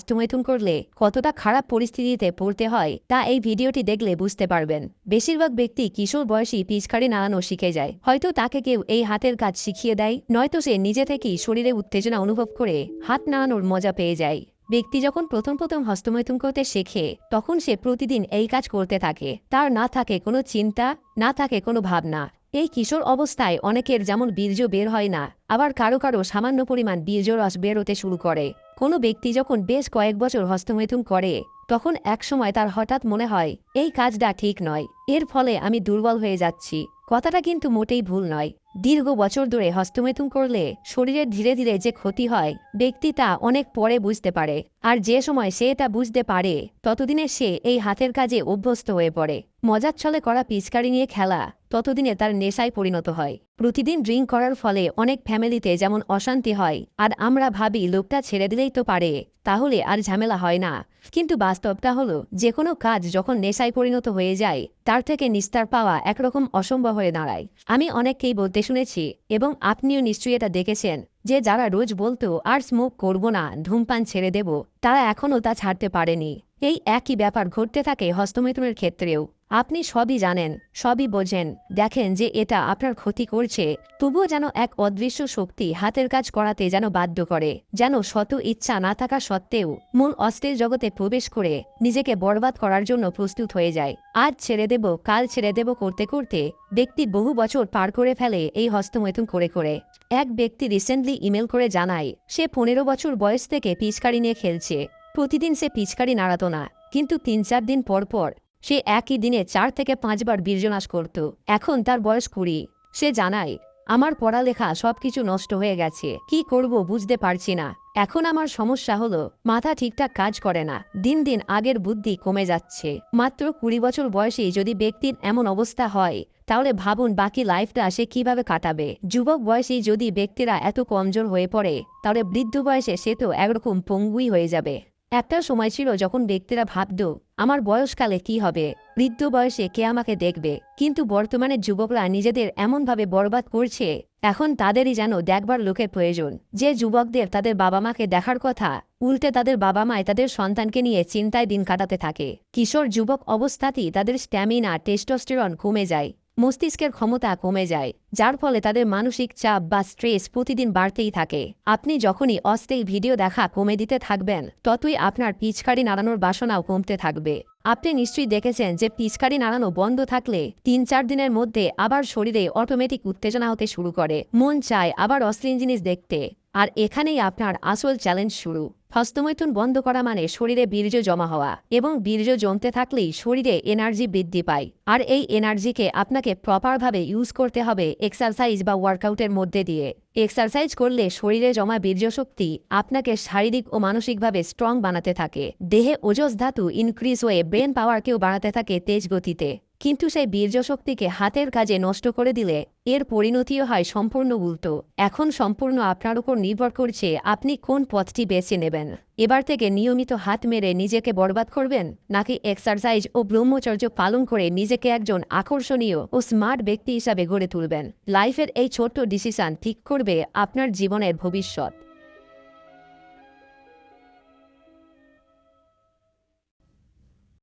হস্তমৈথুন করলে কতটা খারাপ পরিস্থিতিতে পড়তে হয় তা এই ভিডিওটি দেখলে বুঝতে পারবেন। বেশিরভাগ ব্যক্তি কিশোর বয়সী পিচকারি নাড়ানো শিখে যায়। হয়তো তাকে কেউ এই হাতের কাজ শিখিয়ে দেয়, নয়তো সে নিজে থেকেই শরীরে উত্তেজনা অনুভব করে হাত নাড়ানোর মজা পেয়ে যায়। ব্যক্তি যখন প্রথম প্রথম হস্তমৈথুন করতে শেখে তখন সে প্রতিদিন এই কাজ করতে থাকে। তার না থাকে কোনো চিন্তা, না থাকে কোনো ভাবনা। এই কিশোর অবস্থায় অনেকের যেমন বীর্য বের হয় না, আবার কারো কারো সামান্য পরিমাণ বীর্যরস বের হতে শুরু করে। কোনো ব্যক্তি যখন বেশ কয়েক বছর হস্তমৈথুন করে তখন একসময় তার হঠাৎ মনে হয় এই কাজটা ঠিক নয়, এর ফলে আমি দুর্বল হয়ে যাচ্ছি। কথাটা কিন্তু মোটেই ভুল নয়। দীর্ঘ বছর ধরে হস্তমৈথুন করলে শরীরের ধীরে ধীরে যে ক্ষতি হয় ব্যক্তি তা অনেক পরে বুঝতে পারে। আর যে সময় সে এটা বুঝতে পারে ততদিনে সে এই হাতের কাজে অভ্যস্ত হয়ে পড়ে। মজার ছলে করা পিচকারি নিয়ে খেলা ততদিনে তার নেশায় পরিণত হয়। প্রতিদিন ড্রিঙ্ক করার ফলে অনেক ফ্যামিলিতে যেমন অশান্তি হয়, আর আমরা ভাবি লোকটা ছেড়ে দিলেই তো পারে, তাহলে আর ঝামেলা হয় না। কিন্তু বাস্তবটা হলো যে কোনো কাজ যখন নেশায় পরিণত হয়ে যায় তার থেকে নিস্তার পাওয়া একরকম অসম্ভব হয়ে দাঁড়ায়। আমি অনেককেই বলতে শুনেছি, এবং আপনিও নিশ্চয়ই এটা দেখেছেন, যে যারা রোজ বলতো আর স্মোক করব না, ধূমপান ছেড়ে দেব, তারা এখনও তা ছাড়তে পারেনি। এই একই ব্যাপার ঘটতে থাকে হস্তমৈথুনের ক্ষেত্রেও। আপনি সবই জানেন, সবই বোঝেন, দেখেন যে এটা আপনার ক্ষতি করছে, তবুও যেন এক অদৃশ্য শক্তি হাতের কাজ করাতে যেন বাধ্য করে, যেন শত ইচ্ছা না থাকা সত্ত্বেও মূল অস্ত্রের জগতে প্রবেশ করে নিজেকে বরবাদ করার জন্য প্রস্তুত হয়ে যায়। আজ ছেড়ে দেব, কাল ছেড়ে দেব করতে করতে ব্যক্তি বহু বছর পার করে ফেলে এই হস্তমৈথুন করে করে। এক ব্যক্তি রিসেন্টলি ইমেল করে জানায় সে 15 বছর বয়স থেকে পিচকারি নিয়ে খেলছে। প্রতিদিন সে পিচকারি নাড়াতো না, কিন্তু 3-4 দিন পর পর সে একই দিনে 4 থেকে 5 বার বীর্যনাশ করত। এখন তার বয়স 20। সে জানায়, আমার পড়ালেখা সবকিছু নষ্ট হয়ে গেছে, কি করব বুঝতে পারছি না। এখন আমার সমস্যা হলো মাথা ঠিকঠাক কাজ করে না, দিন দিন আগের বুদ্ধি কমে যাচ্ছে। মাত্র 20 বছর বয়সে যদি ব্যক্তির এমন অবস্থা হয় তাহলে ভাবুন বাকি লাইফটা সে কিভাবে কাটাবে। যুবক বয়সে যদি ব্যক্তিরা এত কমজোর হয়ে পড়ে তাহলে বৃদ্ধ বয়সে সে তো একরকম পঙ্গুই হয়ে যাবে। একটা সময় ছিল যখন ব্যক্তিরা ভাবত আমার বয়সকালে কি হবে, বৃদ্ধ বয়সে কে আমাকে দেখবে। কিন্তু বর্তমানে যুবকরা নিজেদের এমনভাবে বরবাদ করছে, এখন তাদেরই যেন দেখবার লোকের প্রয়োজন। যে যুবকদের তাদের বাবা মাকে দেখার কথা, উল্টে তাদের বাবা মায় তাদের সন্তানকে নিয়ে চিন্তায় দিন কাটাতে থাকে। কিশোর যুবক অবস্থাতেই তাদের স্ট্যামিনা, টেস্টোস্টেরন কমে যায়, মস্তিষ্কের ক্ষমতা কমে যায়, যার ফলে তাদের মানসিক চাপ বা স্ট্রেস প্রতিদিন বাড়তেই থাকে। আপনি যখনই অশ্লীল ভিডিও দেখা কমে দিতে থাকবেন ততই আপনার পিচকারি নাড়ানোর বাসনাও কমতে থাকবে। আপনি নিশ্চয়ই দেখেছেন যে পিচকারি নাড়ানো বন্ধ থাকলে 3-4 দিনের মধ্যে আবার শরীরে অটোমেটিক উত্তেজনা হতে শুরু করে, মন চায় আবার অশ্লীল জিনিস দেখতে। আর এখানেই আপনার আসল চ্যালেঞ্জ শুরু। হস্তমৈথুন বন্ধ করা মানে শরীরে বীর্য জমা হওয়া, এবং বীর্য জমতে থাকলেই শরীরে এনার্জি বৃদ্ধি পায়। আর এই এনার্জিকে আপনাকে প্রপারভাবে ইউজ করতে হবে এক্সারসাইজ বা ওয়ার্কআউটের মধ্যে দিয়ে। এক্সারসাইজ করলে শরীরে জমা বীর্য শক্তি আপনাকে শারীরিক ও মানসিকভাবে স্ট্রং বানাতে থাকে। দেহে ওজস ধাতু ইনক্রিজ হয়ে ব্রেন পাওয়ারকেও বাড়াতে থাকে তেজ গতিতে। কিন্তু সেই বীর্য শক্তিকে হাতের কাজে নষ্ট করে দিলে এর পরিণতিও হয় সম্পূর্ণ উল্টো। এখন সম্পূর্ণ আপনার উপর নির্ভর করছে আপনি কোন পথটি বেছে নেবেন। এবার থেকে নিয়মিত হাত মেরে নিজেকে বরবাদ করবেন, নাকি এক্সারসাইজ ও ব্রহ্মচর্য পালন করে নিজেকে একজন আকর্ষণীয় ও স্মার্ট ব্যক্তি হিসাবে গড়ে তুলবেন। লাইফের এই ছোট্ট ডিসিশন ঠিক করবে আপনার জীবনের ভবিষ্যৎ।